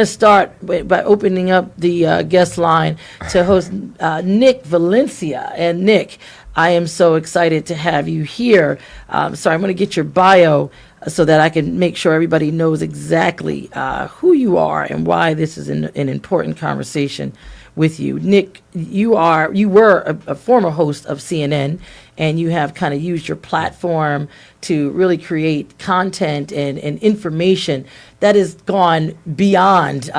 to start by opening up the guest line to host Nick Valencia. And Nick, I am so excited to have you here. So I'm going to get your bio so that I can make sure everybody knows exactly who you are and why this is an important conversation with you. Nick, you were a former host of CNN, and you have kind of used your platform to really create content and information that has gone beyond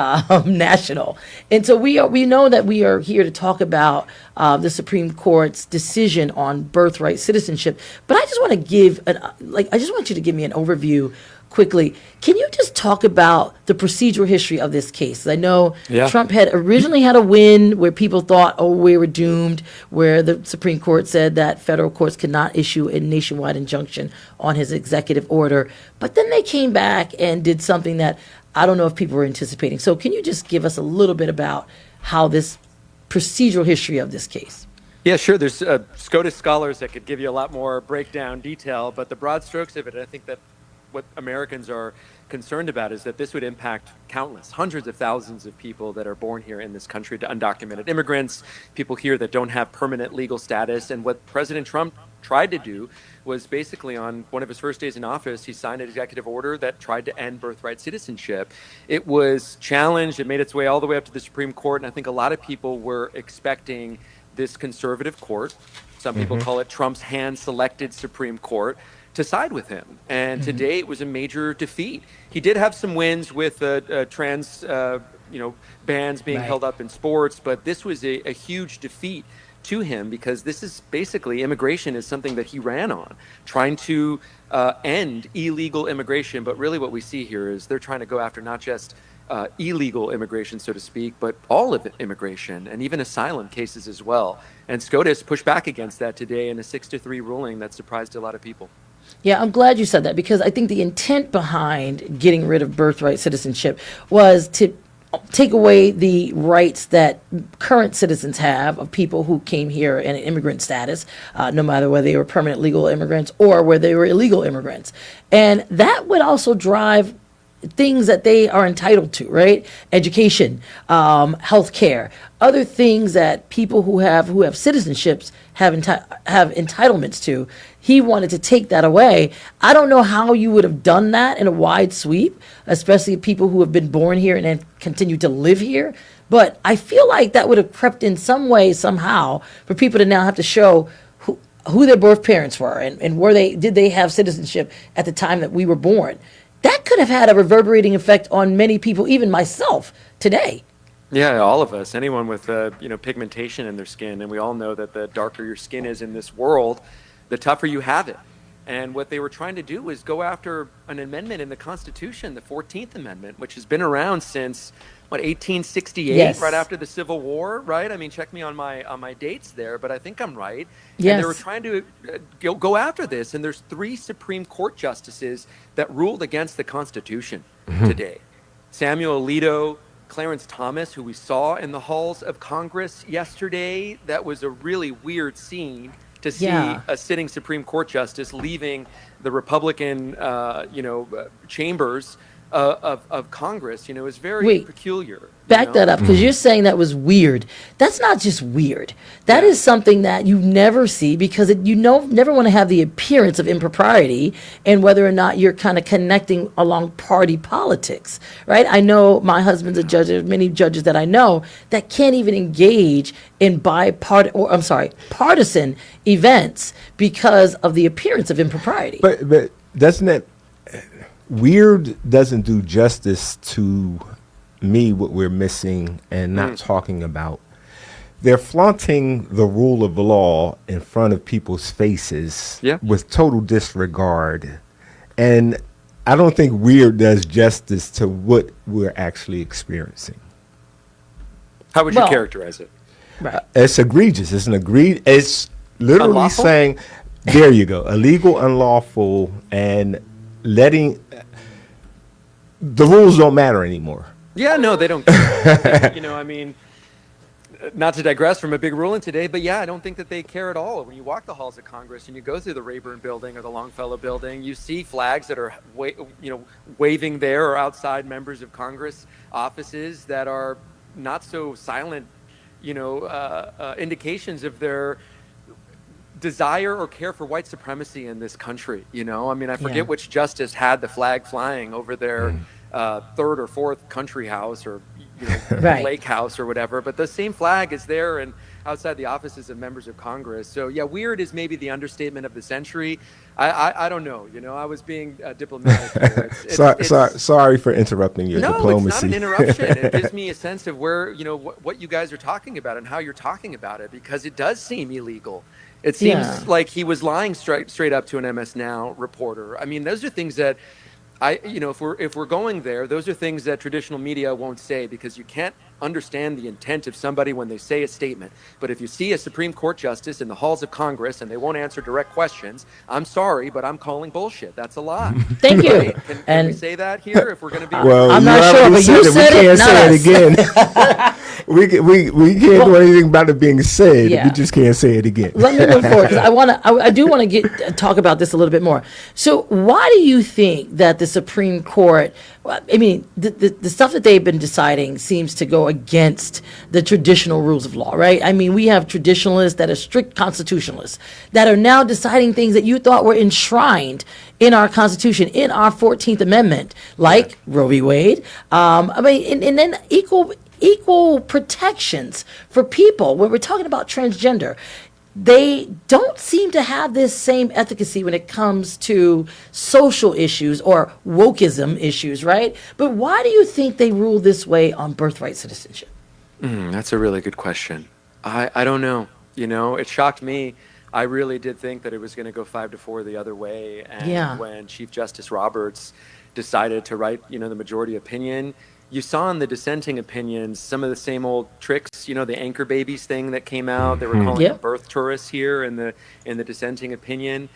national. And so we know that we are here to talk about the Supreme Court's decision on birthright citizenship. But I just want to I just want you to give me an overview quickly. Can you just talk about the procedural history of this case? I know Trump had originally had a win where people thought, oh, we were doomed, where the Supreme Court said that federal courts could not issue a nationwide injunction on his executive order. But then they came back and did something that I don't know if people were anticipating. So can you just give us a little bit about how this procedural history of this case? Yeah, sure. There's SCOTUS scholars that could give you a lot more breakdown detail, but the broad strokes of it, I think that what Americans are concerned about is that this would impact hundreds of thousands of people that are born here in this country, to undocumented immigrants, people here that don't have permanent legal status. And what President Trump tried to do was basically, on one of his first days in office, he signed an executive order that tried to end birthright citizenship. It was challenged. It made its way all the way up to the Supreme Court. And I think a lot of people were expecting this conservative court, some people call it Trump's hand-selected Supreme Court, to side with him. And today it was a major defeat. He did have some wins with trans bans being held up in sports, but this was a huge defeat to him, because this is basically, immigration is something that he ran on, trying to end illegal immigration. But really what we see here is they're trying to go after not just illegal immigration, so to speak, but all of immigration and even asylum cases as well. And SCOTUS pushed back against that today in a 6-3 ruling that surprised a lot of people. Yeah, I'm glad you said that, because I think the intent behind getting rid of birthright citizenship was to take away the rights that current citizens have of people who came here in an immigrant status, no matter whether they were permanent legal immigrants or whether they were illegal immigrants. And that would also drive things that they are entitled to, right? Education, health care, other things that people who have citizenships have entitlements to. He wanted to take that away. I don't know how you would have done that in a wide sweep, especially people who have been born here and then continue to live here. But I feel like that would have crept in some way, somehow, for people to now have to show who their birth parents were and did they have citizenship at the time that we were born. That could have had a reverberating effect on many people, even myself, today. Yeah, all of us, anyone with pigmentation in their skin, and we all know that the darker your skin is in this world, the tougher you have it. And what they were trying to do was go after an amendment in the Constitution, the 14th Amendment, which has been around since 1868, yes. Right after the Civil War, right? I mean, check me on my dates there, but I think I'm right. Yes. And they were trying to go after this, and there's 3 Supreme Court justices that ruled against the Constitution today. Samuel Alito, Clarence Thomas, who we saw in the halls of Congress yesterday. That was a really weird scene to see a sitting Supreme Court justice leaving the Republican, chambers of Congress. It was very peculiar. Back that up, because you're saying that was weird. That's not just weird. That is something that you never see, because never want to have the appearance of impropriety and whether or not you're kind of connecting along party politics, right? I know my husband's a judge. There's many judges that I know that can't even engage in partisan events because of the appearance of impropriety. But doesn't it, weird doesn't do justice to me what we're missing and not talking about. They're flaunting the rule of law in front of people's faces with total disregard. And I don't think weird does justice to what we're actually experiencing. How would you characterize it? Right. It's egregious. It's literally unlawful? Saying, there you go, illegal, unlawful, and letting the rules don't matter anymore. Yeah, no, they don't care. not to digress from a big ruling today, but yeah, I don't think that they care at all. When you walk the halls of Congress and you go through the Rayburn Building or the Longfellow Building, you see flags that are waving there or outside members of Congress offices that are not so silent, indications of their desire or care for white supremacy in this country. I forget which justice had the flag flying over their third or fourth country house or Right. lake house or whatever, but the same flag is there and outside the offices of members of Congress. So yeah, weird is maybe the understatement of the century. I don't know. I was being diplomatic here. Sorry for interrupting your diplomacy. No, it's not an interruption. It gives me a sense of where, what you guys are talking about and how you're talking about it, because it does seem illegal. It seems like he was lying straight up to an MS Now reporter. I mean, those are things that if we're going there, those are things that traditional media won't say, because you can't understand the intent of somebody when they say a statement. But if you see a Supreme Court justice in the halls of Congress and they won't answer direct questions, I'm sorry, but I'm calling bullshit. That's a lie. Thank you. Right? Can we say that here if we're going to be? Well, I'm not sure, but you said it, we can't not say us. it again. we can't do anything about it being said. Yeah. We just can't say it again. Let me move forward, 'cause I do want to talk about this a little bit more. So why do you think that the Supreme Court, I mean, the stuff that they've been deciding seems to go against the traditional rules of law, right? I mean, we have traditionalists that are strict constitutionalists that are now deciding things that you thought were enshrined in our Constitution, in our 14th Amendment, like Roe v. Wade. And then equal protections for people. When we're talking about transgender, they don't seem to have this same efficacy when it comes to social issues or wokeism issues, right? But why do you think they rule this way on birthright citizenship? That's a really good question. I don't know. It shocked me. I really did think that it was going to go 5-4 the other way. And when Chief Justice Roberts decided to write, the majority opinion, you saw in the dissenting opinions some of the same old tricks, the anchor babies thing that came out. They were calling them birth tourists here in the dissenting opinion.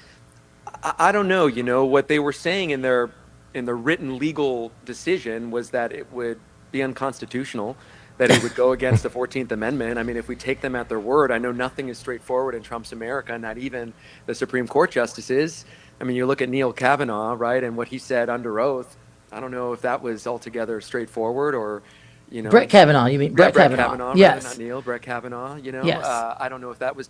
I don't know. What they were saying in the written legal decision was that it would be unconstitutional, that it would go against the 14th Amendment. I mean, if we take them at their word, I know nothing is straightforward in Trump's America, not even the Supreme Court justices. I mean, you look at Neil Kavanaugh, right, and what he said under oath. I don't know if that was altogether straightforward or, Brett Kavanaugh, you mean? Brett Kavanaugh. Yes. Rather, not Neil, Brett Kavanaugh, Yes. I don't know if that was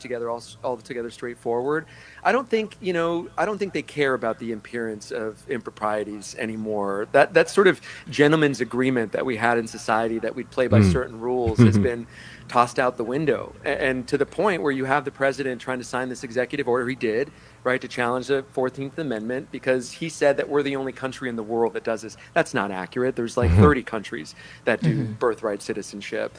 altogether straightforward. I don't think they care about the appearance of improprieties anymore. That sort of gentleman's agreement that we had in society that we'd play by certain rules has been tossed out the window. And to the point where you have the president trying to sign this executive order, he did, right, to challenge the 14th Amendment because he said that we're the only country in the world that does this. That's not accurate. There's like 30 countries that do birthright citizenship.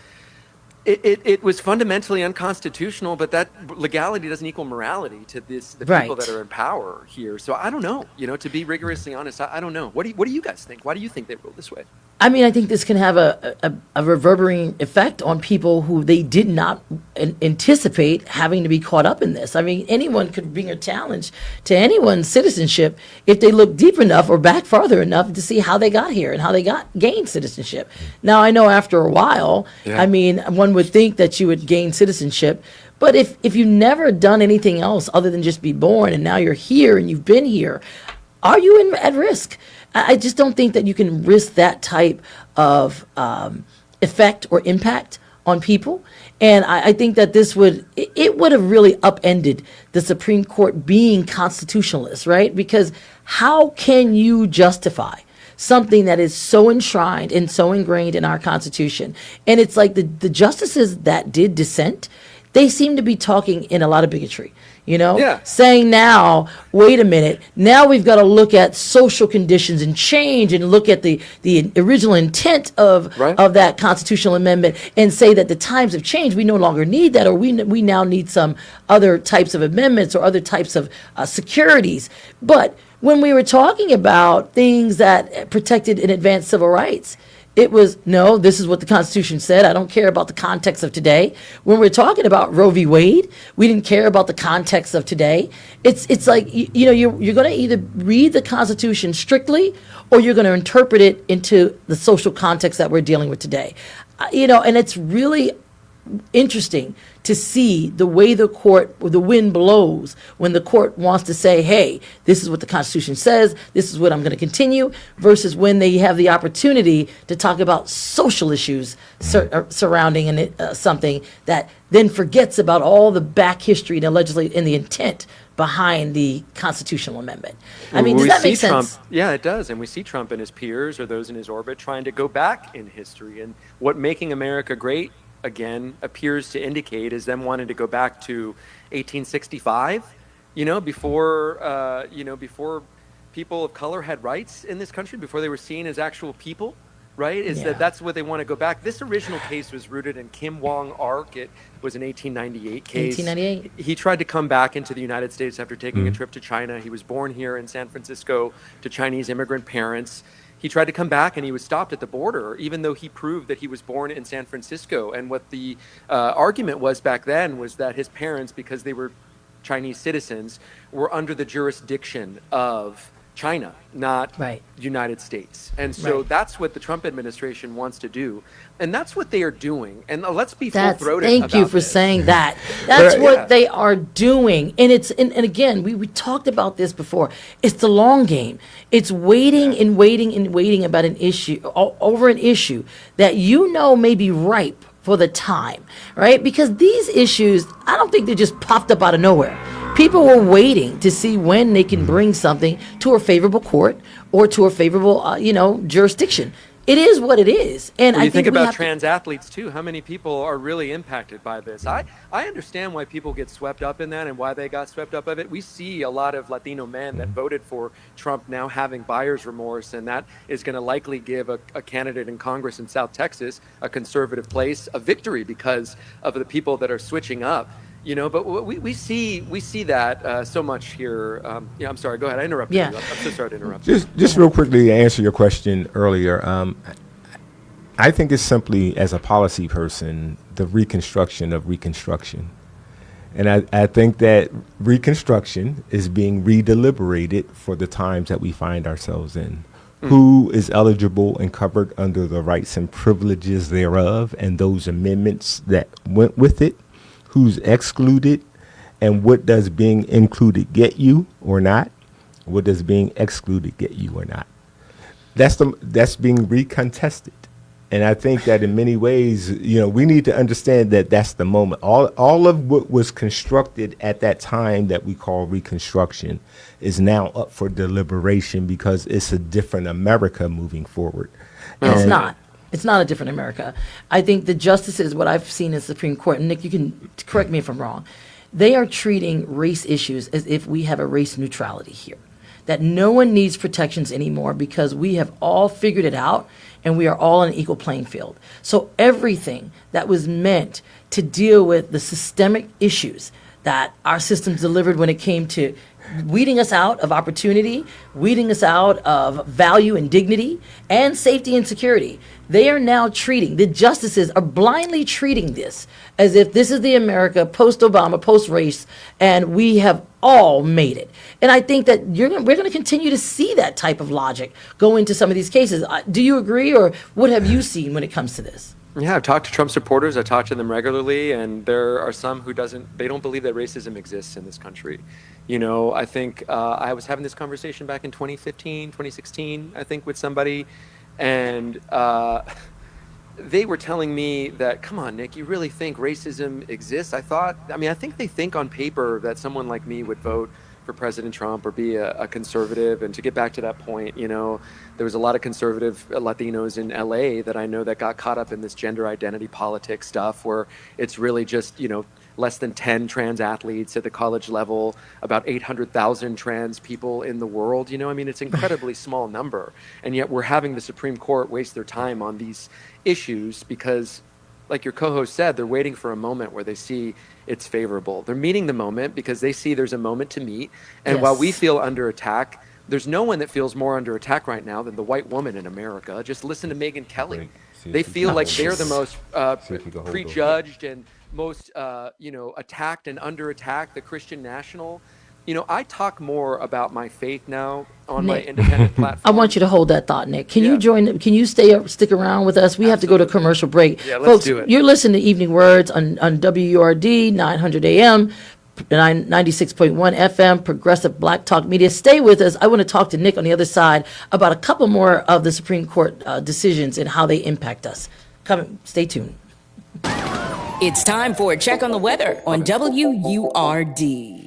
It was fundamentally unconstitutional, but that legality doesn't equal morality to the people that are in power here. So I don't know, to be rigorously honest, I don't know. What do you guys think? Why do you think they rule this way? I mean, I think this can have a reverberating effect on people who they did not anticipate having to be caught up in this. I mean, anyone could bring a challenge to anyone's citizenship if they look deep enough or back farther enough to see how they got here and how they gained citizenship. Now, I know after a while, I mean, one would think that you would gain citizenship, but if you've never done anything else other than just be born and now you're here and you've been here, are you at risk? I just don't think that you can risk that type of effect or impact on people. And I think that this would have really upended the Supreme Court being constitutionalist, right? Because how can you justify something that is so enshrined and so ingrained in our Constitution? And it's like the justices that did dissent, they seem to be talking in a lot of bigotry. Saying now, wait a minute, now we've got to look at social conditions and change and look at the original intent of that constitutional amendment and say that the times have changed. We no longer need that, or we now need some other types of amendments or other types of securities. But when we were talking about things that protected and advanced civil rights, it was, no, this is what the Constitution said. I don't care about the context of today. When we're talking about Roe v. Wade, we didn't care about the context of today. It's like, you're going to either read the Constitution strictly or you're going to interpret it into the social context that we're dealing with today. And it's really interesting to see the way the wind blows when the court wants to say, hey, this is what the Constitution says, this is what I'm going to continue, versus when they have the opportunity to talk about social issues surrounding something that then forgets about all the back history and the intent behind the constitutional amendment. I mean, does that make sense? Trump, yeah, it does. And we see Trump and his peers or those in his orbit trying to go back in history. And what making America great again appears to indicate is them wanting to go back to 1865, before people of color had rights in this country, before they were seen as actual people. Right? That's what they want to go back. This original case was rooted in Kim Wong Ark. It was an 1898 case. 1898. He tried to come back into the United States after taking a trip to China. He was born here in San Francisco to Chinese immigrant parents. He tried to come back and he was stopped at the border, even though he proved that he was born in San Francisco. And what the argument was back then was that his parents, because they were Chinese citizens, were under the jurisdiction of China, not United States. And so that's what the Trump administration wants to do. And that's what they are doing. And let's be full-throated about Thank you for saying that. That's what they are doing. And and again, we talked about this before. It's the long game. It's waiting and waiting and waiting about an issue, over an issue that may be ripe for the time, right? Because these issues, I don't think they just popped up out of nowhere. People were waiting to see when they can bring something to a favorable court or to a favorable, jurisdiction. It is what it is. And when you think about trans athletes too, how many people are really impacted by this? I understand why people get swept up in that and why they got swept up of it. We see a lot of Latino men that voted for Trump now having buyer's remorse, and that is going to likely give a candidate in Congress in South Texas, a conservative place, a victory because of the people that are switching up. But we see that so much here. I'm sorry. Go ahead. I interrupted you. I'm so sorry to interrupt. Just real quickly to answer your question earlier. I think it's simply, as a policy person, the reconstruction of Reconstruction. And I think that Reconstruction is being redeliberated for the times that we find ourselves in. Who is eligible and covered under the rights and privileges thereof and those amendments that went with it? Who's excluded, and what does being included get you or not? What does being excluded get you or not? That's being recontested. And I think that in many ways, we need to understand that that's the moment. All of what was constructed at that time that we call Reconstruction is now up for deliberation because it's a different America moving forward. It's not. It's not a different America. I think the justices, what I've seen in the Supreme Court, and Nick, you can correct me if I'm wrong, they are treating race issues as if we have a race neutrality here, that no one needs protections anymore because we have all figured it out and we are all on an equal playing field. So everything that was meant to deal with the systemic issues that our systems delivered when it came to weeding us out of opportunity, weeding us out of value and dignity, and safety and security. They are now the justices are blindly treating this as if this is the America post-Obama, post-race, and we have all made it. And I think that we're going to continue to see that type of logic go into some of these cases. Do you agree, or what have you seen when it comes to this? Yeah, I've talked to Trump supporters. I talk to them regularly, and there are some who they don't believe that racism exists in this country. I think I was having this conversation back in 2015, 2016, I think, with somebody, and they were telling me that, come on, Nick, you really think racism exists? I think they think on paper that someone like me would vote for President Trump or be a conservative. And to get back to that point, there was a lot of conservative Latinos in LA that I know that got caught up in this gender identity politics stuff where it's really just, less than 10 trans athletes at the college level, about 800,000 trans people in the world. It's an incredibly small number. And yet we're having the Supreme Court waste their time on these issues because, like your co-host said, they're waiting for a moment where they see it's favorable. They're meeting the moment because they see there's a moment to meet. And while we feel under attack, there's no one that feels more under attack right now than the white woman in America. Just listen to Megyn Kelly. They feel like they're the most prejudged and most, attacked and under attack. The Christian National, I talk more about my faith now on my Nick. independent platform. I want you to hold that thought, Nick. Can Yeah. you can you stick around with us? We have to go to commercial break. Yeah, let's Folks, do it. You're listening to Evening Words on WURD, 900 AM, 96.1 FM, Progressive Black Talk Media. Stay with us. I want to talk to Nick on the other side about a couple more of the Supreme Court decisions and how they impact us. Stay tuned. It's time for a check on the weather on WURD.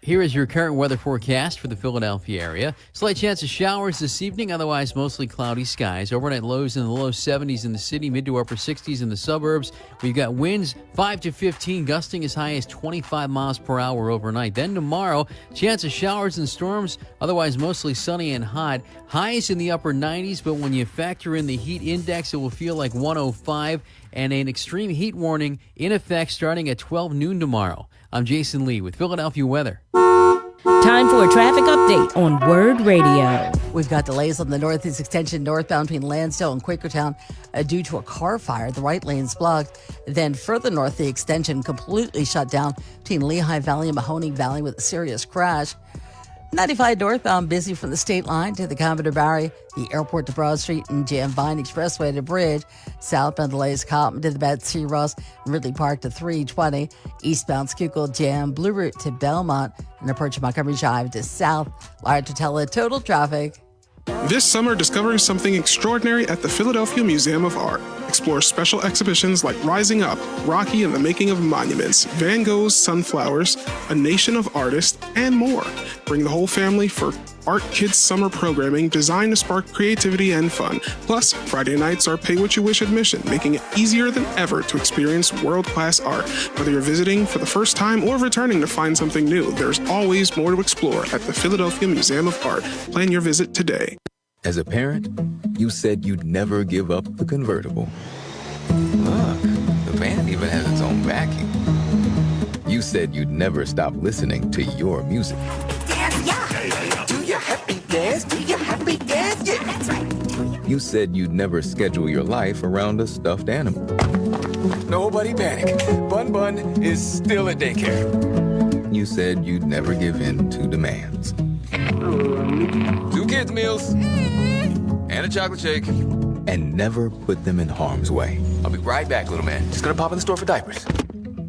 Here is your current weather forecast for the Philadelphia area. Slight chance of showers this evening, otherwise mostly cloudy skies. Overnight lows in the low 70s in the city, mid to upper 60s in the suburbs. We've got winds 5 to 15, gusting as high as 25 miles per hour overnight. Then tomorrow, chance of showers and storms, otherwise mostly sunny and hot. Highs in the upper 90s, but when you factor in the heat index, it will feel like 105, and an extreme heat warning in effect starting at 12 noon tomorrow. I'm Jason Lee with Philadelphia Weather. Time for a traffic update on WURD Radio. We've got delays on the Northeast Extension northbound between Lansdale and Quakertown due to a car fire. The right lane's blocked. Then further north, the extension completely shut down between Lehigh Valley and Mahoning Valley with a serious crash. 95 northbound busy from the state line to the Commodore Barry, the airport to Broad Street, and Jam Vine Expressway to Bridge. Southbound delays Cotton to the Betsy Ross, and Ridley Park to 320. Eastbound Schuylkill Jam, Blue Route to Belmont, and approach Montgomery Drive to South. Large Totella total traffic. This summer, discover something extraordinary at the Philadelphia Museum of Art. Explore special exhibitions like Rising Up, Rocky and the Making of Monuments, Van Gogh's Sunflowers, A Nation of Artists, and more. Bring the whole family for Art Kids summer programming designed to spark creativity and fun. Plus, Friday nights are pay-what-you-wish admission, making it easier than ever to experience world-class art. Whether you're visiting for the first time or returning to find something new, there's always more to explore at the Philadelphia Museum of Art. Plan your visit today. As a parent, you said you'd never give up the convertible. Look, the van even has its own backing. You said you'd never stop listening to your music. Dance, yeah. Do your happy dance, do your happy dance, yeah. That's right. You said you'd never schedule your life around a stuffed animal. Nobody panic. Bun Bun is still at daycare. You said you'd never give in to demands. 2 kids' meals and a chocolate shake. And never put them in harm's way. I'll be right back, little man. Just gonna pop in the store for diapers.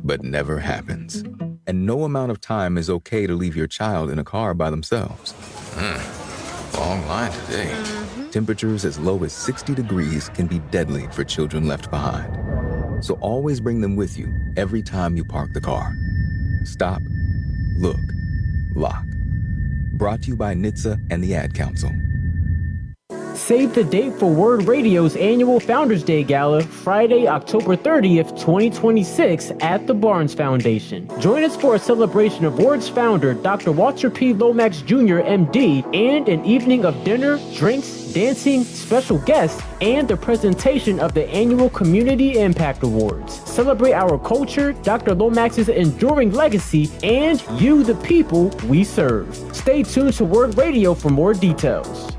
But never happens. And no amount of time is okay to leave your child in a car by themselves. Long line today. Temperatures as low as 60 degrees can be deadly for children left behind. So always bring them with you every time you park the car. Stop, look, lock. Brought to you by NHTSA and the Ad Council. Save the date for WURD Radio's annual Founders Day Gala, Friday, October 30th, 2026 at the Barnes Foundation. Join us for a celebration of WURD's founder, Dr. Walter P. Lomax Jr., MD, and an evening of dinner, drinks, dancing, special guests, and the presentation of the annual Community Impact Awards. Celebrate our culture, Dr. Lomax's enduring legacy, and you, the people we serve. Stay tuned to WURD Radio for more details.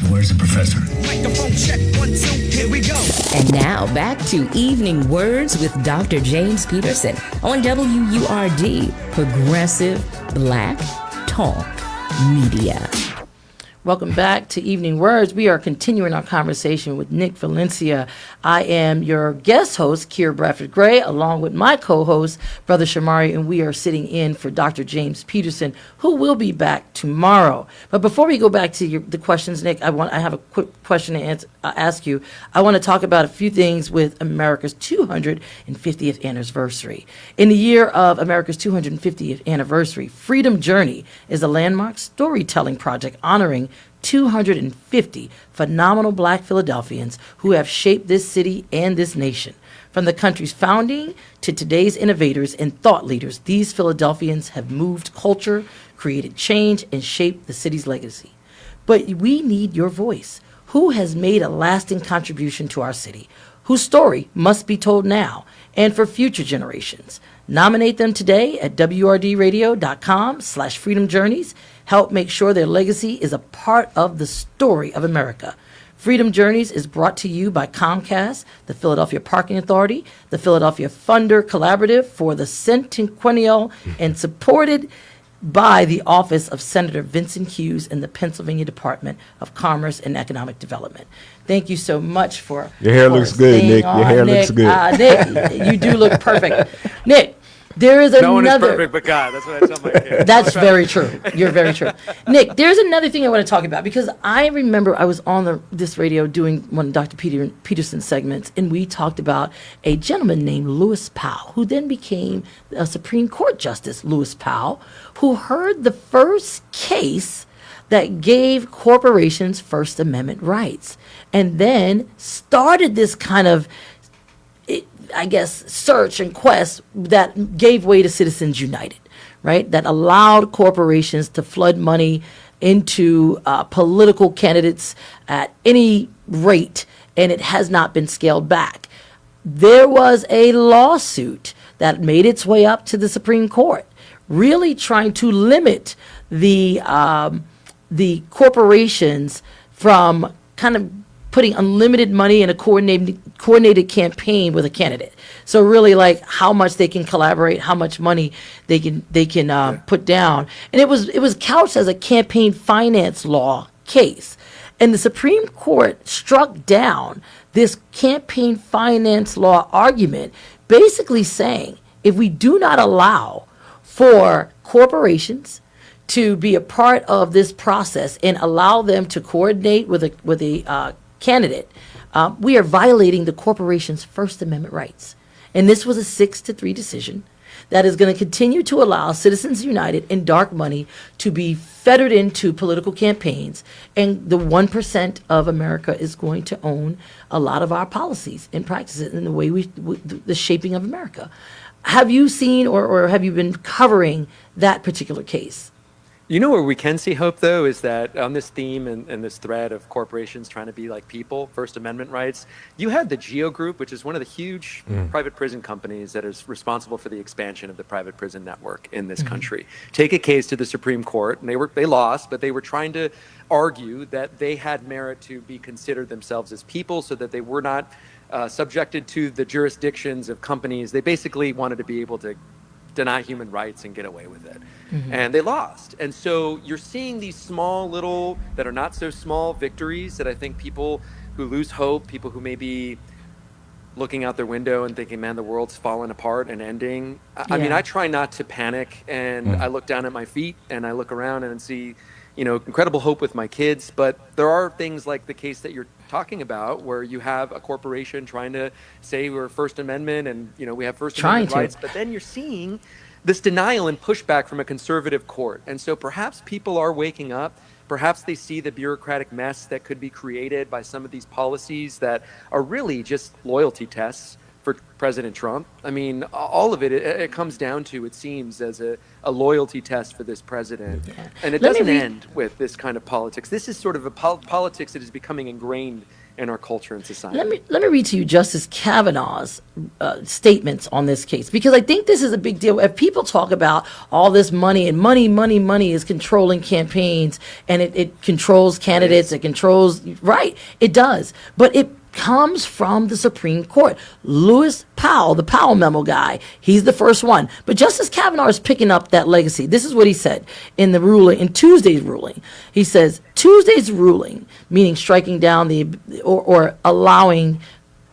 Where's the professor? Microphone check, 1, 2, here we go. And now back to Evening Words with Dr. James Peterson on WURD, Progressive Black Talk Media. Welcome back to Evening Words. We are continuing our conversation with Nick Valencia. I am your guest host, Keira Bradford Gray, along with my co-host, Brother Shamari, and we are sitting in for Dr. James Peterson, who will be back tomorrow. But before we go back to the questions, Nick, I have a quick question to ask you. I want to talk about a few things with America's 250th anniversary. In the year of America's 250th anniversary, Freedom Journey is a landmark storytelling project honoring 250 phenomenal Black Philadelphians who have shaped this city and this nation. From the country's founding to today's innovators and thought leaders, these Philadelphians have moved culture, created change, and shaped the city's legacy. But we need your voice. Who has made a lasting contribution to our city? Whose story must be told now and for future generations? Nominate them today at WRDradio.com/freedomjourneys. Help make sure their legacy is a part of the story of America. Freedom Journeys is brought to you by Comcast, the Philadelphia Parking Authority, the Philadelphia Funder Collaborative for the Centennial, and supported by the Office of Senator Vincent Hughes and the Pennsylvania Department of Commerce and Economic Development. Thank you so much for Your hair looks good, staying Nick. Your on, hair looks good. Nick, you do look perfect. Nick, there is No one is another. perfect but God. That's what I tell my kids. That's very true. You're very true. Nick, there's another thing I want to talk about, because I remember I was on this radio doing one of Dr. Peterson's segments, and we talked about a gentleman named Lewis Powell, who then became a Supreme Court Justice, Lewis Powell, who heard the first case that gave corporations First Amendment rights, and then started this kind of, I guess, search and quest that gave way to Citizens United, right? That allowed corporations to flood money into political candidates at any rate, and it has not been scaled back. There was a lawsuit that made its way up to the Supreme Court, really trying to limit the corporations from kind of putting unlimited money in a coordinated campaign with a candidate. So really, like, how much they can collaborate, how much money they can put down, and it was couched as a campaign finance law case, and the Supreme Court struck down this campaign finance law argument, basically saying if we do not allow for corporations to be a part of this process and allow them to coordinate with a candidate, we are violating the corporation's First Amendment rights. And this was a 6-3 decision that is going to continue to allow Citizens United and dark money to be fettered into political campaigns. And the 1% of America is going to own a lot of our policies and practices in the way the shaping of America. Have you seen or have you been covering that particular case? You know where we can see hope, though, is that on this theme and this thread of corporations trying to be like people, First Amendment rights, you had the GEO Group, which is one of the huge private prison companies that is responsible for the expansion of the private prison network in this country, take a case to the Supreme Court, and they lost, but they were trying to argue that they had merit to be considered themselves as people so that they were not subjected to the jurisdictions of companies. They basically wanted to be able to deny human rights and get away with it. And they lost. And so you're seeing these small little, that are not so small, victories that I think people who lose hope, people who may be looking out their window and thinking, man, the world's falling apart and ending. I mean, I try not to panic, and I look down at my feet and I look around and see, incredible hope with my kids. But there are things like the case that you're talking about, where you have a corporation trying to say we're First Amendment and we have First Amendment rights, but then you're seeing this denial and pushback from a conservative court. And so perhaps people are waking up. Perhaps they see the bureaucratic mess that could be created by some of these policies that are really just loyalty tests for President Trump. I mean, all of it comes down to, it seems, as a loyalty test for this president. And it doesn't end with this kind of politics. This is sort of a politics that is becoming ingrained in our culture and society. Let me read to you Justice Kavanaugh's statements on this case, because I think this is a big deal. If people talk about all this money and money is controlling campaigns, and it controls candidates, it controls, right, it does. But it comes from the Supreme Court. Lewis Powell, the Powell memo guy, he's the first one. But Justice Kavanaugh is picking up that legacy. This is what he said in the ruling, in Tuesday's ruling. He says, Tuesday's ruling, meaning striking down or allowing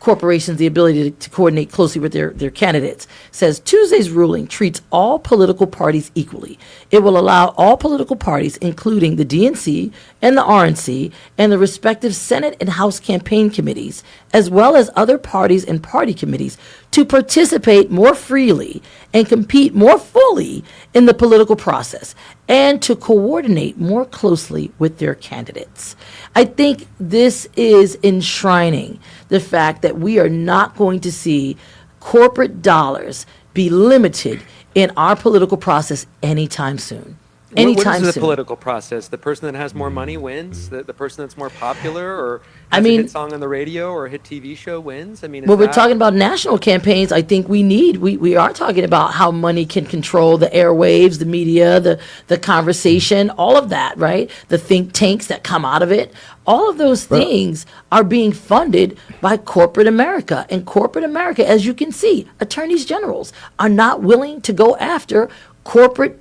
corporations the ability to coordinate closely with their candidates, says Tuesday's ruling treats all political parties equally. It will allow all political parties, including the DNC and the RNC and the respective Senate and House campaign committees, as well as other parties and party committees, to participate more freely and compete more fully in the political process, and to coordinate more closely with their candidates. I think this is enshrining the fact that we are not going to see corporate dollars be limited in our political process anytime soon. anytime what is the soon. political process? The person that has more money wins. The person that's more popular or I has mean- a hit song on the radio or a hit TV show wins. I mean, When we're talking about national campaigns, I think we are talking about how money can control the airwaves, the media, the conversation, all of that, right? The think tanks that come out of it. All of those things are being funded by corporate America. And corporate America, as you can see, attorneys generals are not willing to go after corporate,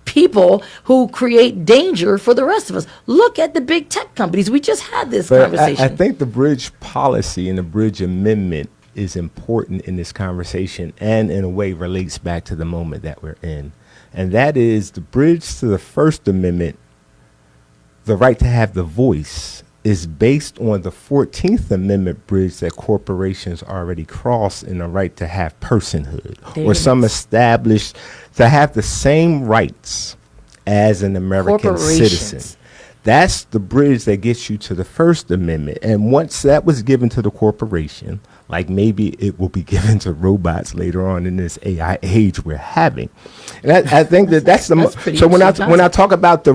people who create danger for the rest of us. Look at the big tech companies. We just had this conversation. I think the bridge policy and the bridge amendment is important in this conversation and in a way relates back to the moment that we're in. And that is the bridge to the First Amendment, the right to have the voice, is based on the 14th Amendment bridge that corporations already crossed in the right to have personhood or some established to have the same rights as an American citizen. That's the bridge that gets you to the First Amendment. And once that was given to the corporation, like maybe it will be given to robots later on in this AI age we're having. And I think that's the so when I talk about the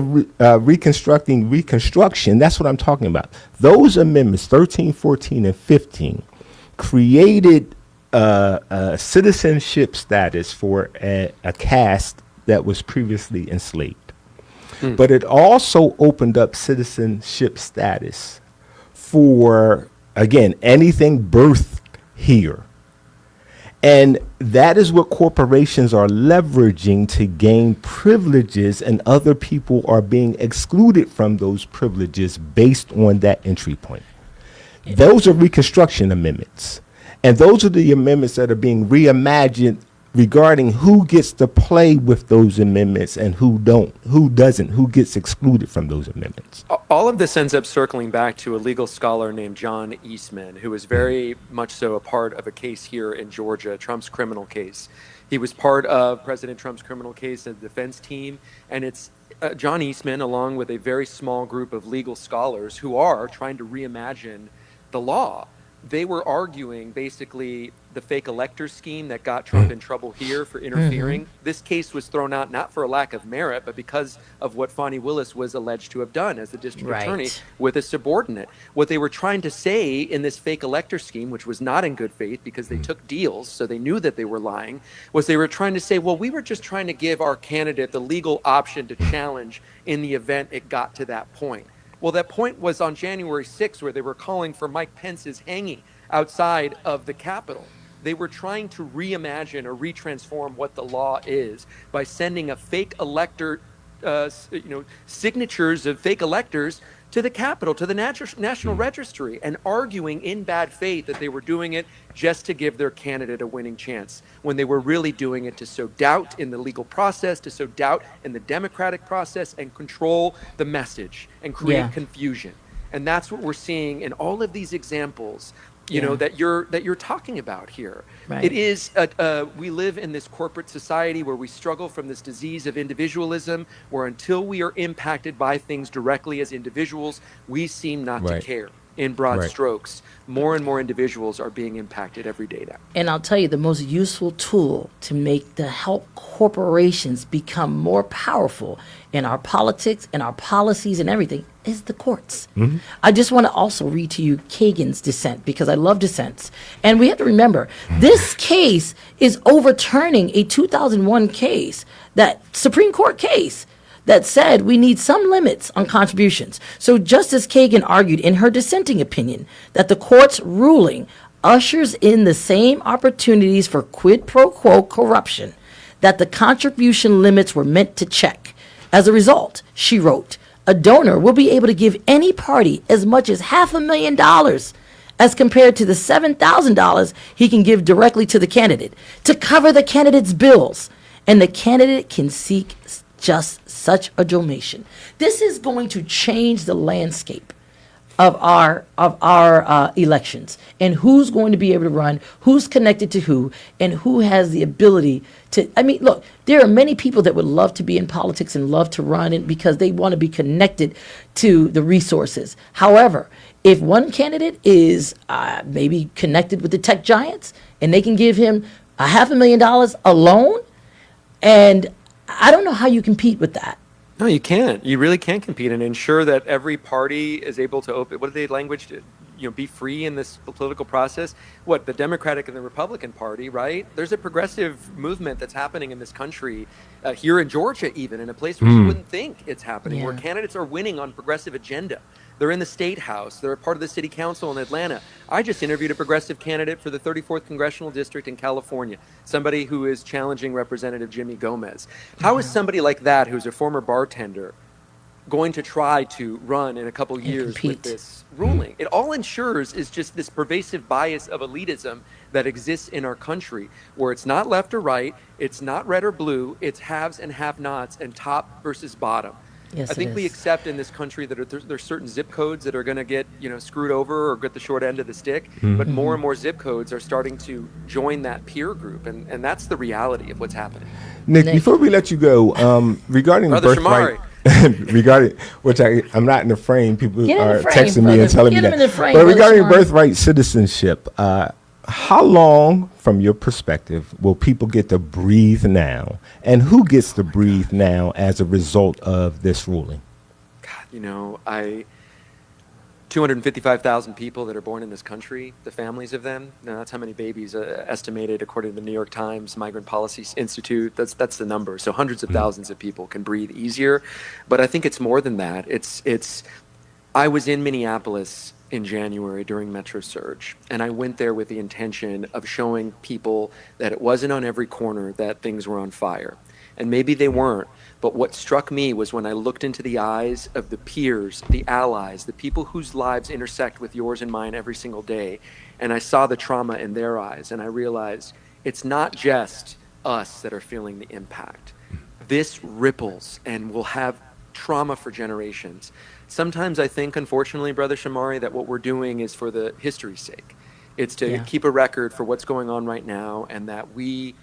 reconstruction, that's what I'm talking about. Those amendments 13, 14, and 15 created citizenship status for a caste that was previously enslaved. But it also opened up citizenship status for, again, anything birthed here. And that is what corporations are leveraging to gain privileges, and other people are being excluded from those privileges based on that entry point. Those are Reconstruction amendments. And those are the amendments that are being reimagined regarding who gets to play with those amendments and who doesn't, who gets excluded from those amendments. All of this ends up circling back to a legal scholar named John Eastman, who was very much so a part of a case here in Georgia, Trump's criminal case. He was part of President Trump's criminal case and the defense team, and it's John Eastman, along with a very small group of legal scholars who are trying to reimagine the law. They were arguing basically the fake elector scheme that got Trump in trouble here for interfering. This case was thrown out not for a lack of merit, but because of what Fani Willis was alleged to have done as the district attorney with a subordinate. What they were trying to say in this fake elector scheme, which was not in good faith because they took deals, so they knew that they were lying, was they were trying to say, well, we were just trying to give our candidate the legal option to challenge in the event it got to that point. Well, that point was on January 6th, where they were calling for Mike Pence's hanging outside of the Capitol. They were trying to reimagine or retransform what the law is by sending a fake elector, signatures of fake electors to the Capitol, to the National Registry, and arguing in bad faith that they were doing it just to give their candidate a winning chance, when they were really doing it to sow doubt in the legal process, to sow doubt in the democratic process, and control the message and create confusion. And that's what we're seeing in all of these examples, that you're talking about here. Right. It is we live in this corporate society where we struggle from this disease of individualism, where until we are impacted by things directly as individuals, we seem not to care. In broad strokes, more and more individuals are being impacted every day now. And I'll tell you, the most useful tool to help corporations become more powerful in our politics and our policies and everything is the courts. I just want to also read to you Kagan's dissent, because I love dissents. And we have to remember, this case is overturning a 2001 case, that Supreme Court case, that said we need some limits on contributions. So Justice Kagan argued in her dissenting opinion that the court's ruling ushers in the same opportunities for quid pro quo corruption that the contribution limits were meant to check. As a result, she wrote, a donor will be able to give any party as much as $500,000 as compared to the $7,000 he can give directly to the candidate to cover the candidate's bills, and the candidate can seek just such a donation. This is going to change the landscape of our elections, and who's going to be able to run, who's connected to who, and who has the ability to. I mean, look, there are many people that would love to be in politics and love to run it because they want to be connected to the resources. However, if one candidate is maybe connected with the tech giants and they can give him $500,000 alone, and I don't know how you compete with that. No, you can't. You really can't compete and ensure that every party is able to open. What are they language? Be free in this political process. What the Democratic and the Republican Party, right? There's a progressive movement that's happening in this country, here in Georgia, even in a place where you wouldn't think it's happening, where candidates are winning on progressive agenda. They're in the state house. They're a part of the city council in Atlanta. I just interviewed a progressive candidate for the 34th congressional district in California, somebody who is challenging Representative Jimmy Gomez. How is somebody like that, who's a former bartender, going to try to run in a couple years with this ruling? It all ensures is just this pervasive bias of elitism that exists in our country, where it's not left or right, it's not red or blue, it's haves and have-nots and top versus bottom. Yes, I think we accept in this country that there's certain zip codes that are going to get screwed over or get the short end of the stick, but more and more zip codes are starting to join that peer group, and that's the reality of what's happening. Nick, before we let you go, regarding Brother Birthright, regarding which I'm not in the frame. People are texting me and telling me that. But regarding Birthright citizenship, how long, from your perspective, will people get to breathe now? And who gets to breathe now as a result of this ruling? God, 255,000 people that are born in this country, the families of them. That's how many babies estimated according to the New York Times Migrant Policy Institute. That's the number. So hundreds of thousands of people can breathe easier. But I think it's more than that. I was in Minneapolis in January during Metro Surge, and I went there with the intention of showing people that it wasn't on every corner that things were on fire. And maybe they weren't, but what struck me was when I looked into the eyes of the peers, the allies, the people whose lives intersect with yours and mine every single day, and I saw the trauma in their eyes, and I realized it's not just us that are feeling the impact. This ripples and will have trauma for generations. Sometimes I think, unfortunately, Brother Shamari, that what we're doing is for the history's sake. It's to keep a record for what's going on right now, and that we,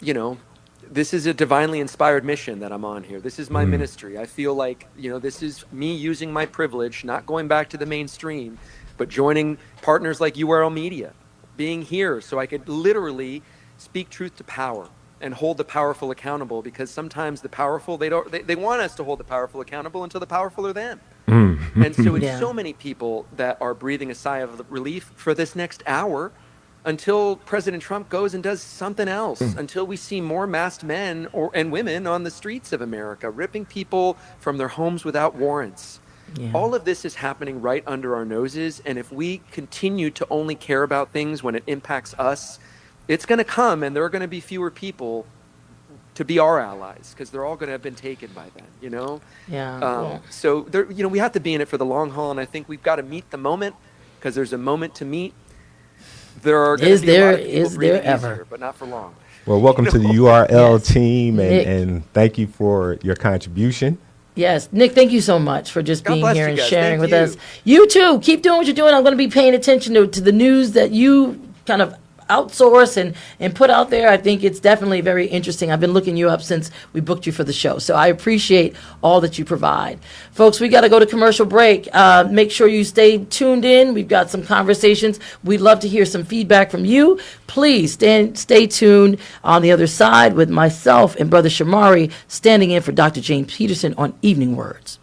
this is a divinely inspired mission that I'm on here. This is my ministry. I feel like, this is me using my privilege, not going back to the mainstream, but joining partners like URL Media, being here so I could literally speak truth to power and hold the powerful accountable, because sometimes the powerful, they want us to hold the powerful accountable until the powerful are them. And so it's so many people that are breathing a sigh of relief for this next hour until President Trump goes and does something else, until we see more masked men and women on the streets of America, ripping people from their homes without warrants. All of this is happening right under our noses, and if we continue to only care about things when it impacts us, it's going to come, and there are going to be fewer people to be our allies, because they're all going to have been taken by then, So there, we have to be in it for the long haul, and I think we've got to meet the moment, because there's a moment to meet. There are going to be a lot of people breathing easier, but not for long. Well, welcome to the URL team, and thank you for your contribution. Yes, Nick, thank you so much for just being here and sharing with us. You too, keep doing what you're doing. I'm going to be paying attention to the news that you kind of outsource and put out there. I think it's definitely very interesting. I've been looking you up since we booked you for the show, so I appreciate all that you provide. Folks, we got to go to commercial break. Make sure you stay tuned in. We've got some conversations. We'd love to hear some feedback from you. Please stay tuned on the other side with myself and Brother Shamari standing in for Dr. James Peterson on Evening WURDs.